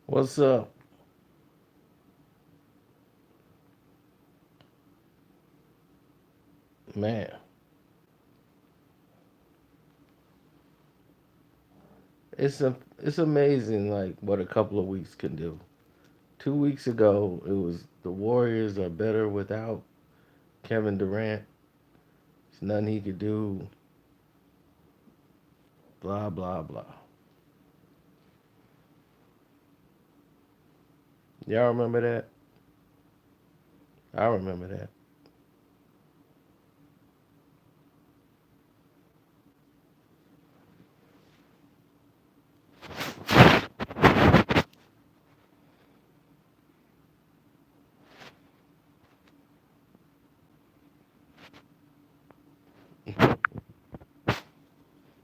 What's up? Man, it's amazing like what a couple of weeks can do. 2 weeks ago it was the Warriors are better without Kevin Durant. There's nothing he could do. Blah blah blah. Y'all remember that? I remember that.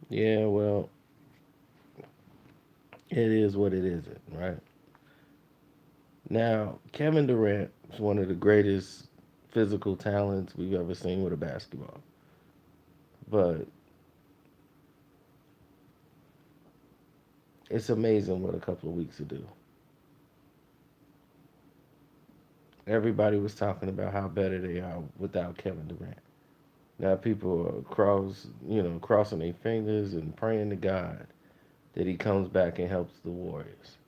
Yeah, well, it is what it isn't, right? Now, Kevin Durant is one of the greatest physical talents we've ever seen with a basketball. But it's amazing what a couple of weeks to do. Everybody was talking about how better they are without Kevin Durant. Now people are crossing their fingers and praying to God that he comes back and helps the Warriors.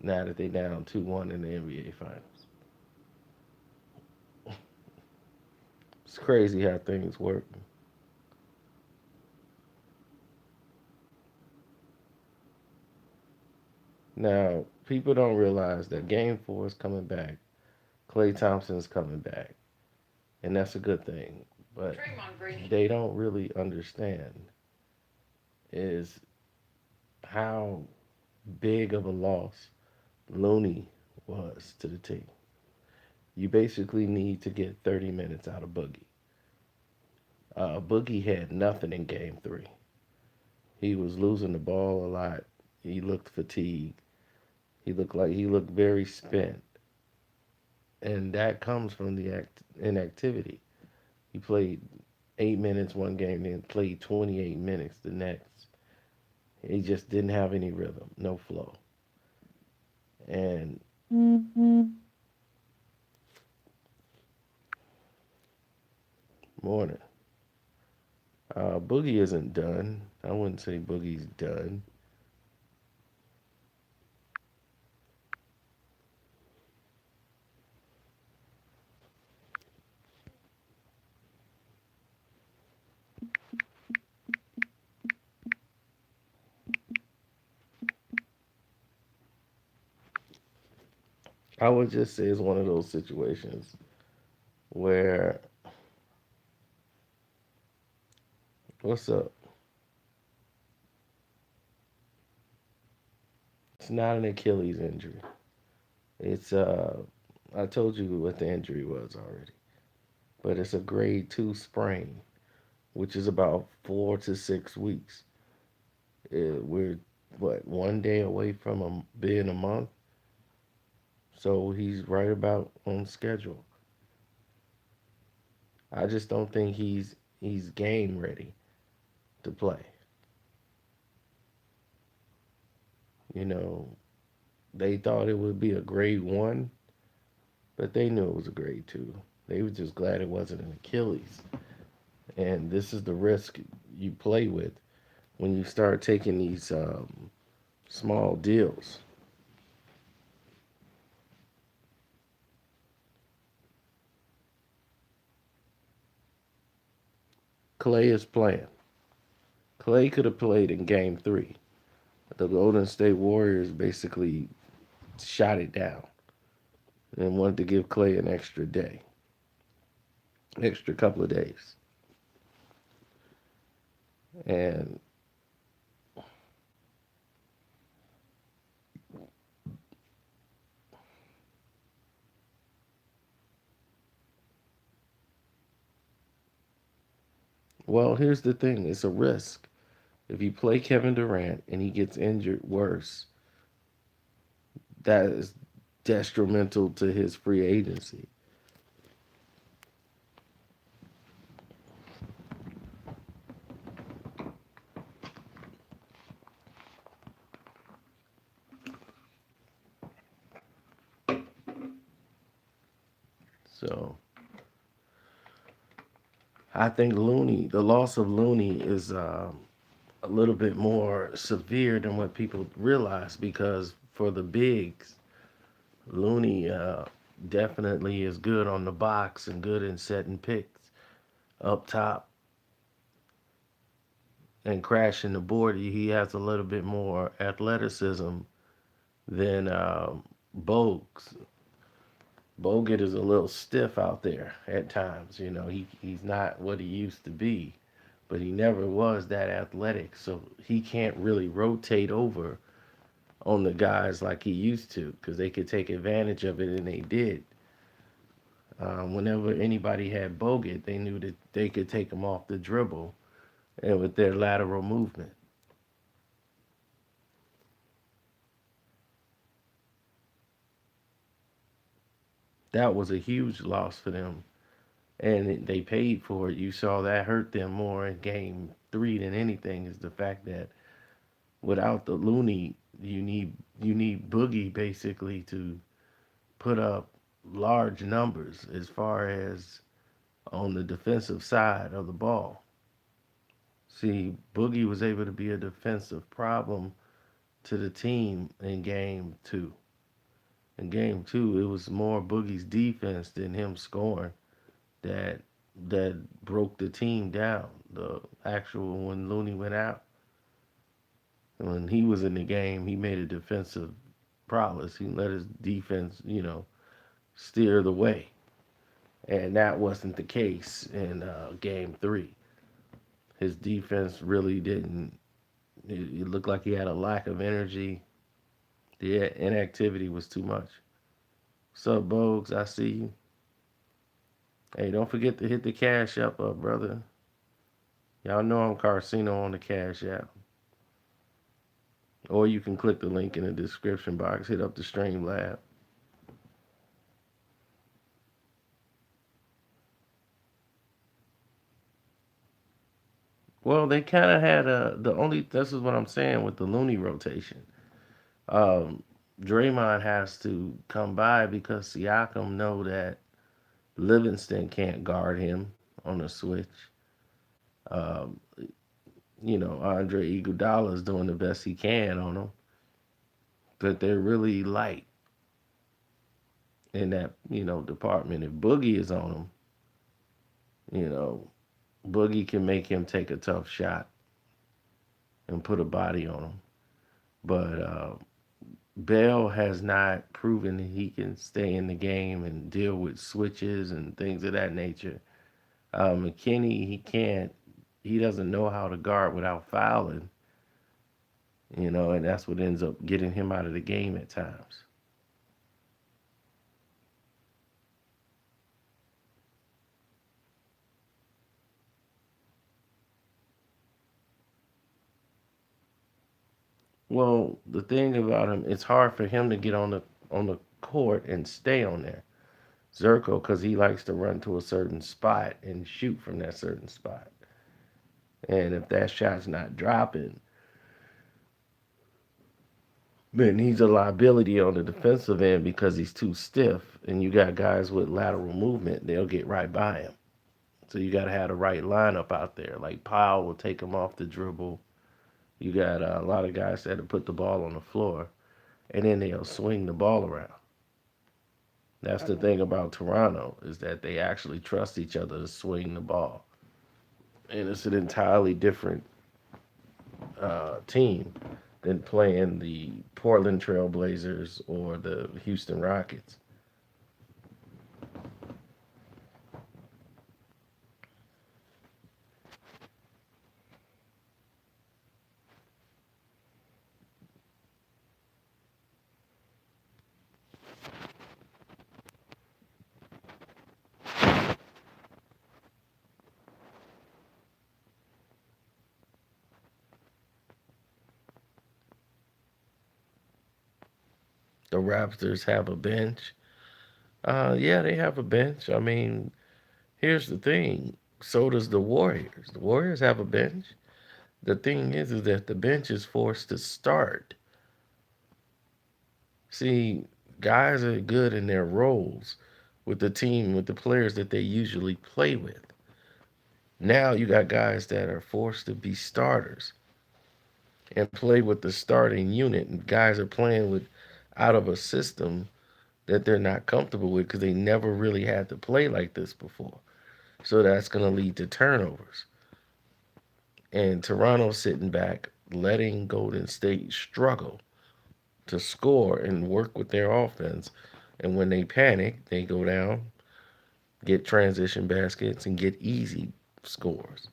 Now that they down 2-1 in the NBA Finals, it's crazy how things work. Now people don't realize that Game Four is coming back. Klay Thompson's coming back, and that's a good thing. But they don't really understand is how big of a loss Looney was to the team. You basically need to get 30 minutes out of Boogie. Boogie had nothing in game three. He was losing the ball a lot. He looked fatigued. He looked very spent. And that comes from the inactivity. He played 8 minutes one game, then played 28 minutes the next. He just didn't have any rhythm, no flow. And morning. Boogie isn't done. I wouldn't say Boogie's done. I would just say it's one of those situations where, what's up? It's not an Achilles injury. It's I told you what the injury was already, but it's a grade two sprain, which is about 4 to 6 weeks. We're what 1 day away from him being a month, so he's right about on schedule. I just don't think he's game ready to play. You know, they thought it would be a grade one, but they knew it was a grade two. They were just glad it wasn't an Achilles. And this is the risk you play with when you start taking these small deals. Clay is playing. Clay could have played in game three. The Golden State Warriors basically shot it down and wanted to give Clay an extra day, extra couple of days. And well, here's the thing: it's a risk. If you play Kevin Durant and he gets injured worse, that is detrimental to his free agency. So I think the loss of Looney is a little bit more severe than what people realize because for the bigs, Looney definitely is good on the box and good in setting picks up top and crashing the board. He has a little bit more athleticism than Bogues. Bogut is a little stiff out there at times. You know, he's not what he used to be, but he never was that athletic. So he can't really rotate over on the guys like he used to because they could take advantage of it, and they did. Whenever anybody had Bogut, they knew that they could take him off the dribble and with their lateral movement. That was a huge loss for them, and they paid for it. You saw that hurt them more in game three than anything. Is the fact that without the Looney, you need Boogie basically to put up large numbers as far as on the defensive side of the ball. See, Boogie was able to be a defensive problem to the team in game two. In game two, it was more Boogie's defense than him scoring that that broke the team down. The actual when Looney went out, when he was in the game, he made a defensive prowess. He let his defense, steer the way, and that wasn't the case in game three. His defense really didn't. It looked like he had a lack of energy. The inactivity was too much. What's up, Bogues? I see you. Hey, don't forget to hit the cash app up, brother. Y'all know I'm Carcino on the cash app. Or you can click the link in the description box. Hit up the Stream Lab. Well, they kind of had the only. This is what I'm saying with the Looney rotation. Um, Draymond has to come by because Siakam know that Livingston can't guard him on a switch. Um, Andre Iguodala is doing the best he can on them, but they're really light in that department. If Boogie is on them, you know, Boogie can make him take a tough shot and put a body on him. But Bell has not proven that he can stay in the game and deal with switches and things of that nature. McKinney, he can't. He doesn't know how to guard without fouling, and that's what ends up getting him out of the game at times. Well, the thing about him, it's hard for him to get on the court and stay on there. Zerko, because he likes to run to a certain spot and shoot from that certain spot. And if that shot's not dropping, then he's a liability on the defensive end because he's too stiff. And you got guys with lateral movement, they'll get right by him. So you got to have the right lineup out there. Like Powell will take him off the dribble. You got a lot of guys that put the ball on the floor, and then they'll swing the ball around. That's the thing about Toronto is that they actually trust each other to swing the ball, and it's an entirely different team than playing the Portland Trailblazers or the Houston Rockets. The Raptors have a bench. Yeah, they have a bench. I mean, here's the thing. So does the Warriors. The Warriors have a bench. The thing is that the bench is forced to start. See, guys are good in their roles, with the team, with the players that they usually play with. Now you got guys that are forced to be starters and play with the starting unit, and guys are playing with out of a system that they're not comfortable with because they never really had to play like this before. So that's going to lead to turnovers. And Toronto sitting back, letting Golden State struggle to score and work with their offense. And when they panic, they go down, get transition baskets, and get easy scores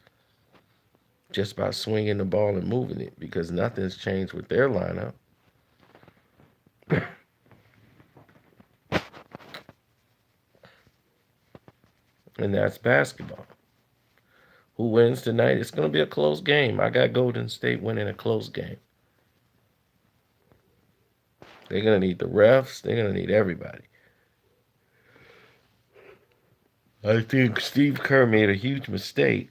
just by swinging the ball and moving it because nothing's changed with their lineup. And that's basketball. Who wins tonight? It's going to be a close game. I got Golden State winning a close game. They're going to need the refs. They're going to need everybody. I think Steve Kerr made a huge mistake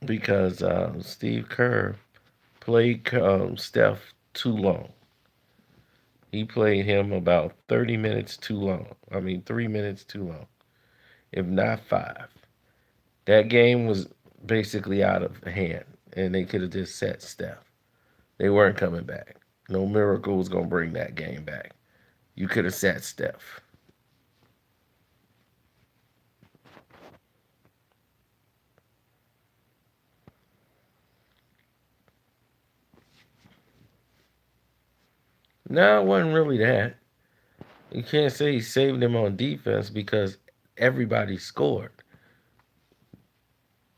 because Steve Kerr played Steph too long. He played him about 30 minutes too long. I mean, 3 minutes too long, if not five. That game was basically out of hand, and they could have just set Steph. They weren't coming back. No miracle was going to bring that game back. You could have sat Steph. No, it wasn't really that. You can't say he saved them on defense because everybody scored.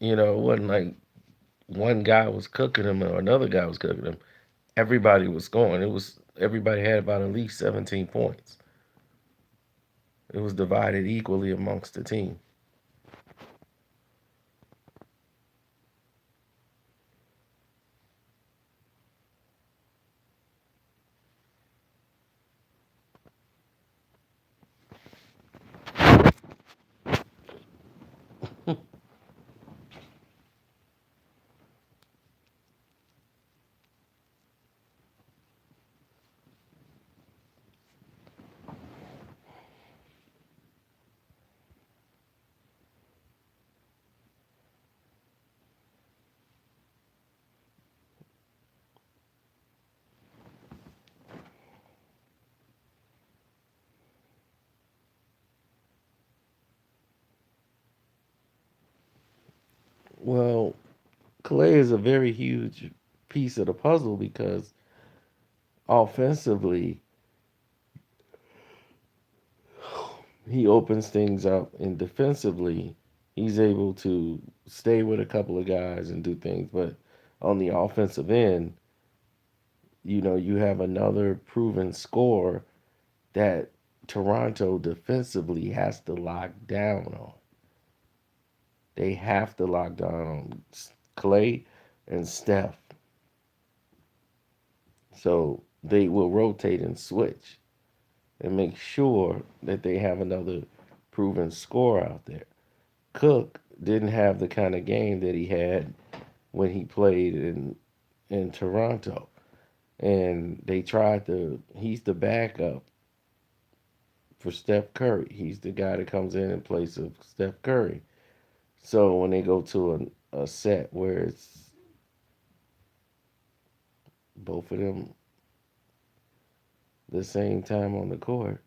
It wasn't like one guy was cooking them or another guy was cooking them. Everybody was scoring. It was everybody had about at least 17 points. It was divided equally amongst the team. Well, Clay is a very huge piece of the puzzle because offensively, he opens things up, and defensively, he's able to stay with a couple of guys and do things. But on the offensive end, you have another proven scorer that Toronto defensively has to lock down on. They have to lock down on Clay and Steph. So they will rotate and switch and make sure that they have another proven scorer out there. Cook didn't have the kind of game that he had when he played in Toronto. And they tried to he's the backup for Steph Curry. He's the guy that comes in place of Steph Curry. So when they go to a set where it's both of them the same time on the court,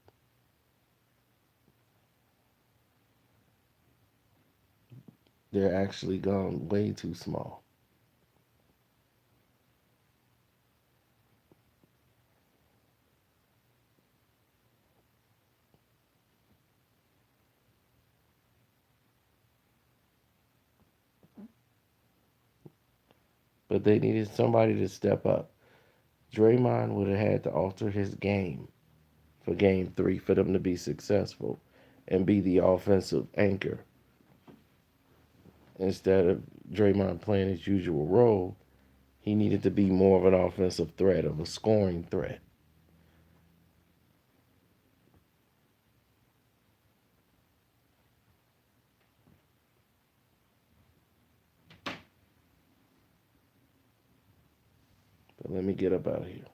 they're actually gone way too small. But they needed somebody to step up. Draymond would have had to alter his game for game three for them to be successful and be the offensive anchor. Instead of Draymond playing his usual role, he needed to be more of an offensive threat, of a scoring threat. But let me get up out of here.